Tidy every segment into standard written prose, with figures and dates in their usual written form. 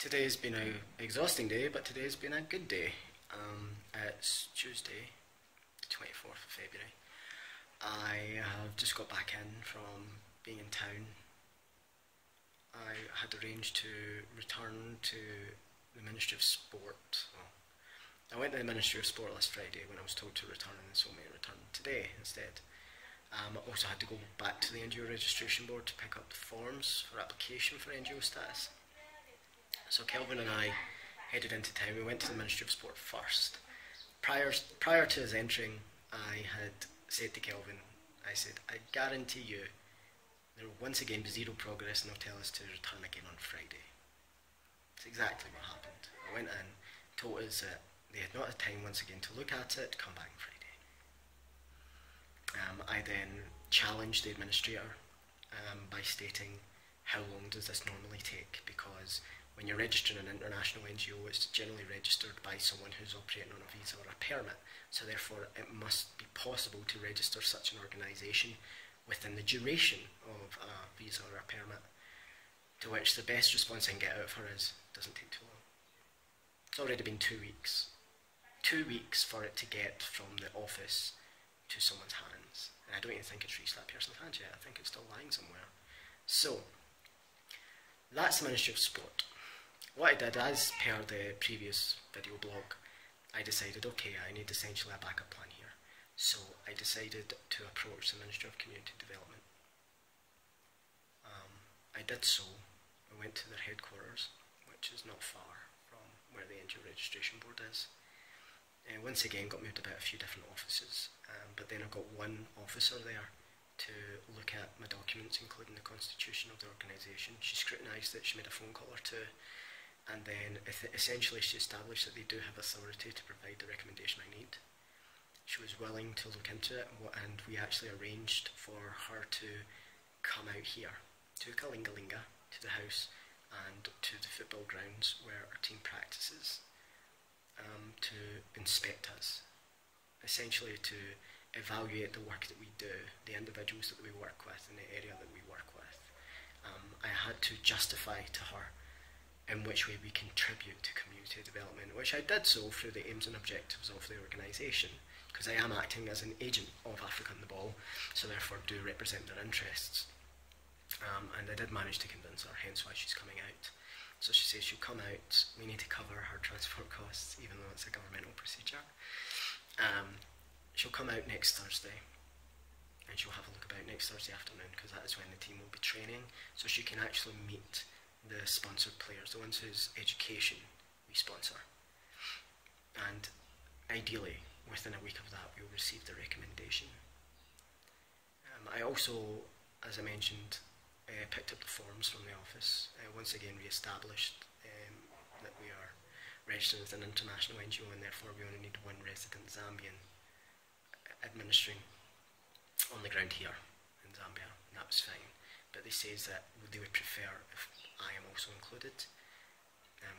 Today's been an exhausting day, but today's been a good day. It's Tuesday, 24th of February. I have just got back in from being in town. I had arranged to return to the Ministry of Sport. Well, I went to the Ministry of Sport last Friday when I was told to return, and so I returned today instead. I also had to go back to the NGO Registration Board to pick up the forms for application for NGO status. So Kelvin and I headed into town. We went to the Ministry of Sport first. Prior to us entering, I had said to Kelvin, I said, I guarantee you there will once again be zero progress and they'll tell us to return again on Friday. That's exactly what happened. I went in, told us that they had not had time once again to look at it, come back on Friday. I then challenged the administrator by stating, how long does this normally take? Because when you're registering an international NGO, it's generally registered by someone who's operating on a visa or a permit. So therefore, it must be possible to register such an organisation within the duration of a visa or a permit. To which the best response I can get out of her is, doesn't take too long. It's already been 2 weeks. 2 weeks for it to get from the office to someone's hands. And I don't even think it's reached that person's hands yet. I think it's still lying somewhere. So, that's the Ministry of Sport. What I did, as per the previous video blog, I decided, okay, I need essentially a backup plan here. So I decided to approach the Ministry of Community Development. I did so. I went to their headquarters, which is not far from where the NGO Registration Board is. Once again, got moved about a few different offices, but then I got one officer there to look at my documents, including the constitution of the organisation. She scrutinised it, she made a phone call or two, and then essentially she established that they do have authority to provide the recommendation I need. She was willing to look into it, and we actually arranged for her to come out here to Kalingalinga, to the house, and to the football grounds where our team practices, to inspect us, essentially to evaluate the work that we do, the individuals that we work with, and the area that we work with. I had to justify to her in which way we contribute to community development, which I did so through the aims and objectives of the organisation, because I am acting as an agent of Africa on the Ball, so therefore do represent their interests. And I did manage to convince her, hence why she's coming out. So she says she'll come out, we need to cover her transport costs, even though it's a governmental procedure. She'll come out next Thursday, and she'll have a look about next Thursday afternoon, because that is when the team will be training, so she can actually meet the sponsored players, the ones whose education we sponsor. And ideally, within a week of that, we will receive the recommendation. I also, as I mentioned, picked up the forms from the office. Once again, re-established that we are registered as an international NGO, and therefore we only need one resident Zambian administering on the ground here in Zambia, and that was fine. But they say that they would prefer if I am also included,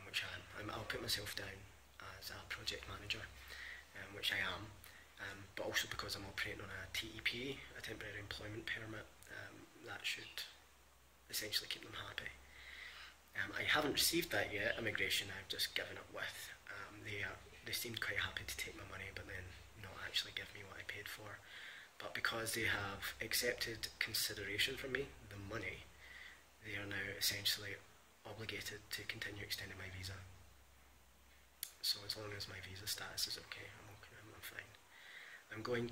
which I am. I'll put myself down as a project manager, which I am, but also because I'm operating on a TEP, a temporary employment permit, that should essentially keep them happy. I haven't received that yet, immigration. I've just given it with. They seemed quite happy to take my money, but then not actually give me what I paid for. But because they have accepted consideration from me, the money, they are now essentially obligated to continue extending my visa. So as long as my visa status is okay, I'm fine. I'm going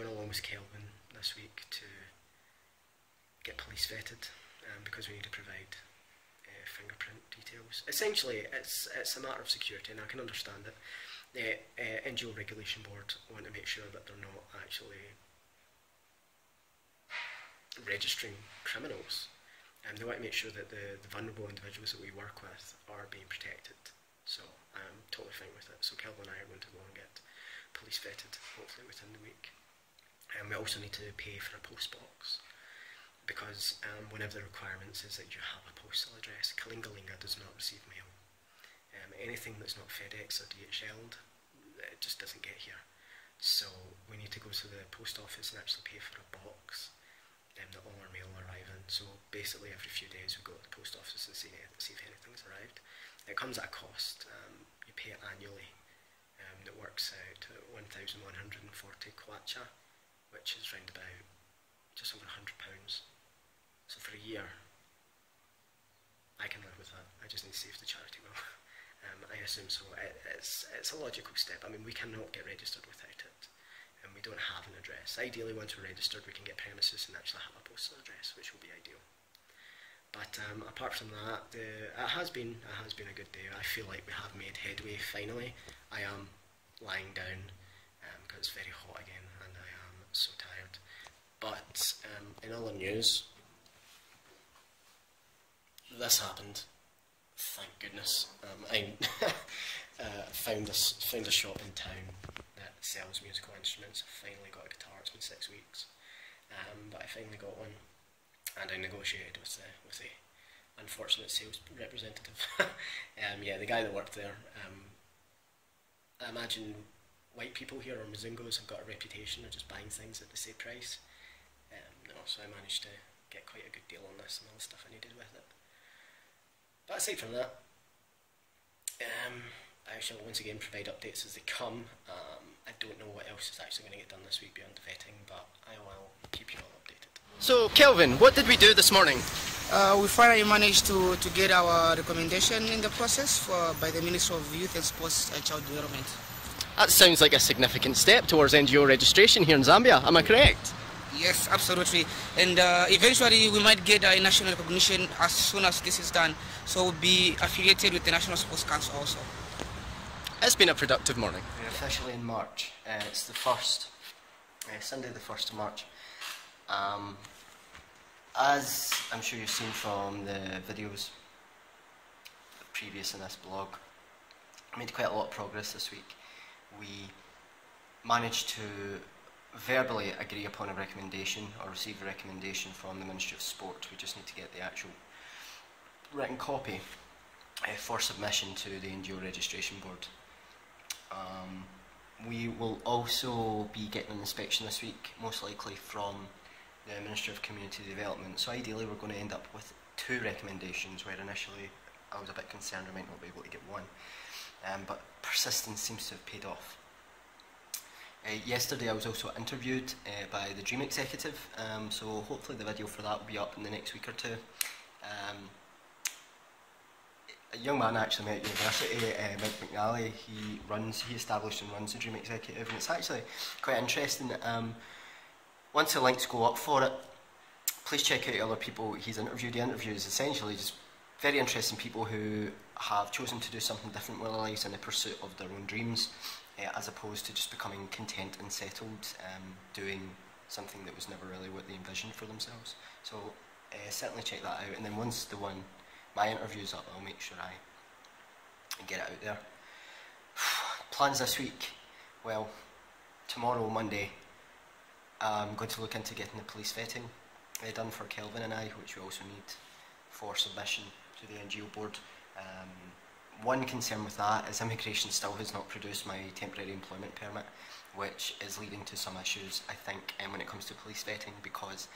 along with Kelvin this week to get police vetted, because we need to provide fingerprint details. Essentially, it's a matter of security, and I can understand that the NGO Regulation Board want to make sure that they're not actually registering criminals, and they want to make sure that the vulnerable individuals that we work with are being protected. So I'm totally fine with it. So Kelvin and I are going to go and get police vetted, hopefully within the week. And we also need to pay for a post box, because one of the requirements is that you have a postal address. Kalingalinga does not receive mail. Anything that's not FedEx or DHL, it just doesn't get here. So we need to go to the post office and actually pay for a box that all our mail will arrive in. So basically every few days we go to the post office and see if anything's arrived. It comes at a cost. You pay it annually. That works out at 1,140 kwacha, which is round about just over £100. So for a year, I can live with that. I just need to see if the charity will. I assume so. It's a logical step. I mean, we cannot get registered without it. And we don't have an address. Ideally, once we're registered, we can get premises and actually have a postal address, which will be ideal. But apart from that, it has been a good day. I feel like we have made headway finally. I am lying down because it's very hot again, and I am so tired. But in other news, this happened. Thank goodness. I found a shop in town that sells musical instruments. I finally got a guitar. It's been 6 weeks, but I finally got one, and I negotiated with the unfortunate sales representative. Yeah, the guy that worked there. I imagine white people here, or Mzungos, have got a reputation of just buying things at the same price. No, so I managed to get quite a good deal on this and all the stuff I needed with it. But aside from that, I shall once again provide updates as they come. I don't know what else is actually going to get done this week beyond the vetting, but I will keep you all updated. So, Kelvin, what did we do this morning? We finally managed to get our recommendation in the process by the Ministry of Youth and Sports and Child Development. That sounds like a significant step towards NGO registration here in Zambia, am I correct? Yes, absolutely. And eventually we might get a national recognition as soon as this is done. So we'll be affiliated with the National Sports Council also. It's been a productive morning. We're officially in March. It's the 1st, Sunday the 1st of March. As I'm sure you've seen from the videos previous in this blog, I made quite a lot of progress this week. We managed to verbally agree upon a recommendation, or receive a recommendation from the Ministry of Sport. We just need to get the actual written copy for submission to the NGO Registration Board. We will also be getting an inspection this week, most likely from the Ministry of Community Development. So ideally we're going to end up with 2 recommendations, where initially I was a bit concerned I might not be able to get one. But persistence seems to have paid off. Yesterday I was also interviewed by the Dream Executive, so hopefully the video for that will be up in the next week or two. A young man I actually met at university, Mike McNally, he established and runs the Dream Executive, and it's actually quite interesting. Once the links go up for it, please check out other people he's interviewed. He interviews essentially just very interesting people who have chosen to do something different with their lives in the pursuit of their own dreams, as opposed to just becoming content and settled, doing something that was never really what they envisioned for themselves. So certainly check that out, and then once my interview's up, I'll make sure I get it out there. Plans this week, well, tomorrow, Monday, I'm going to look into getting the police vetting done for Kelvin and I, which we also need for submission to the NGO board. One concern with that is immigration still has not produced my temporary employment permit, which is leading to some issues, I think, when it comes to police vetting, because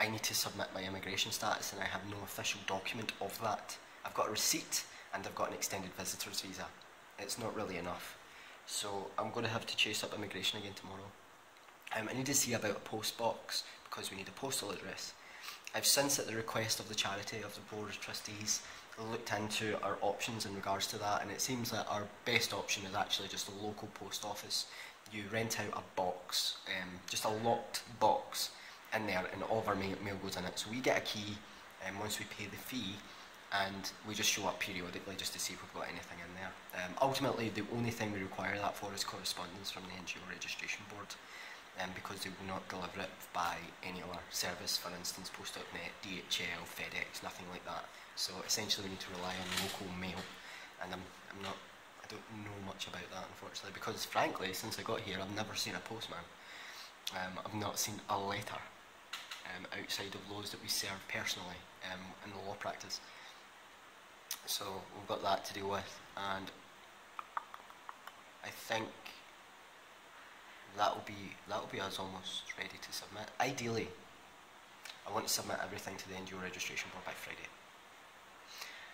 I need to submit my immigration status and I have no official document of that. I've got a receipt and I've got an extended visitor's visa. It's not really enough. So I'm going to have to chase up immigration again tomorrow. I need to see about a post box because we need a postal address. I've since, at the request of the charity, of the board of trustees, looked into our options in regards to that, and it seems that our best option is actually just a local post office. You rent out a box, just a locked box in there, and all of our mail goes in it. So we get a key once we pay the fee, and we just show up periodically just to see if we've got anything in there. Ultimately, the only thing we require that for is correspondence from the NGO Registration Board, because they will not deliver it by any other service, for instance Post.net, DHL, FedEx, nothing like that. So essentially we need to rely on local mail, and I don't know much about that, unfortunately, because frankly, since I got here, I've never seen a postman. I've not seen a letter outside of those that we serve personally in the law practice. So we've got that to deal with, and I think that'll be us almost ready to submit. Ideally, I want to submit everything to the NGO registration board by Friday.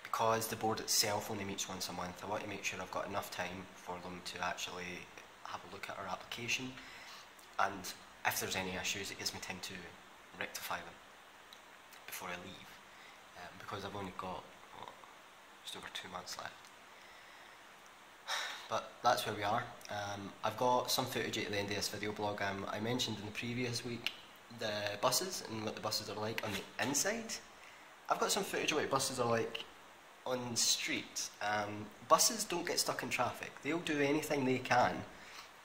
Because the board itself only meets once a month, I want to make sure I've got enough time for them to actually have a look at our application, and if there's any issues it gives me time to rectify them before I leave, because I've only got just over 2 months left. But that's where we are. I've got some footage at the end of this video blog. I mentioned in the previous week the buses and what the buses are like on the inside. I've got some footage of what buses are like on the street. Buses don't get stuck in traffic. They'll do anything they can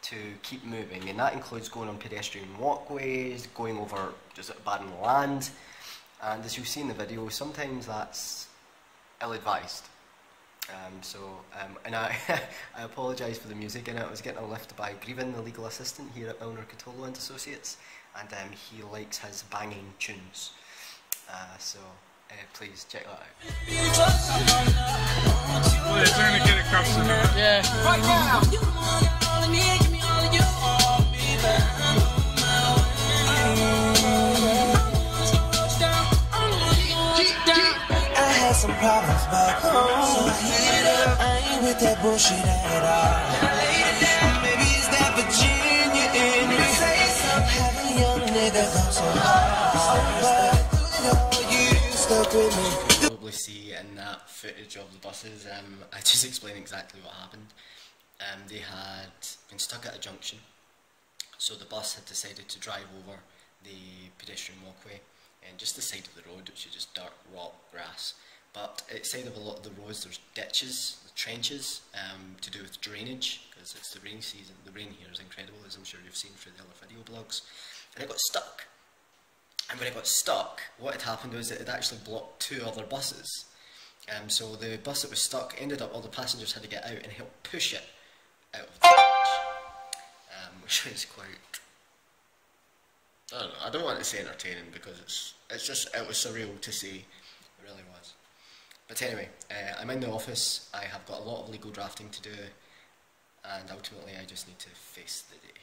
to keep moving, and that includes going on pedestrian walkways, going over just barren land, and as you'll see in the video, sometimes that's ill-advised. And I apologise for the music in it. I was getting a lift by Grievin, the legal assistant here at Milner Catolo and Associates, and he likes his banging tunes. Please check that out. Well, they're trying to get across the road. Yeah. Right now. I had some problems back home, so I hit it up. I ain't with that bullshit at all. Maybe it's that Virginia in me. Have a young nigga go so hard. You stuck with me. Probably see in that footage of the buses, I just explain exactly what happened. They had been stuck at a junction, so the bus had decided to drive over the pedestrian walkway and just the side of the road, which is just dirt, rock, grass. But outside of a lot of the roads there's ditches, trenches, to do with drainage, because it's the rain season. The rain here is incredible, as I'm sure you've seen through the other video blogs. And it got stuck. And when it got stuck, what had happened was it had actually blocked 2 other buses. So the bus that was stuck ended up, all the passengers had to get out and help push it out of the ditch, which was quite, I don't know, I don't want to say entertaining, because it was surreal to see, it really was. But anyway, I'm in the office, I have got a lot of legal drafting to do, and ultimately I just need to face the day.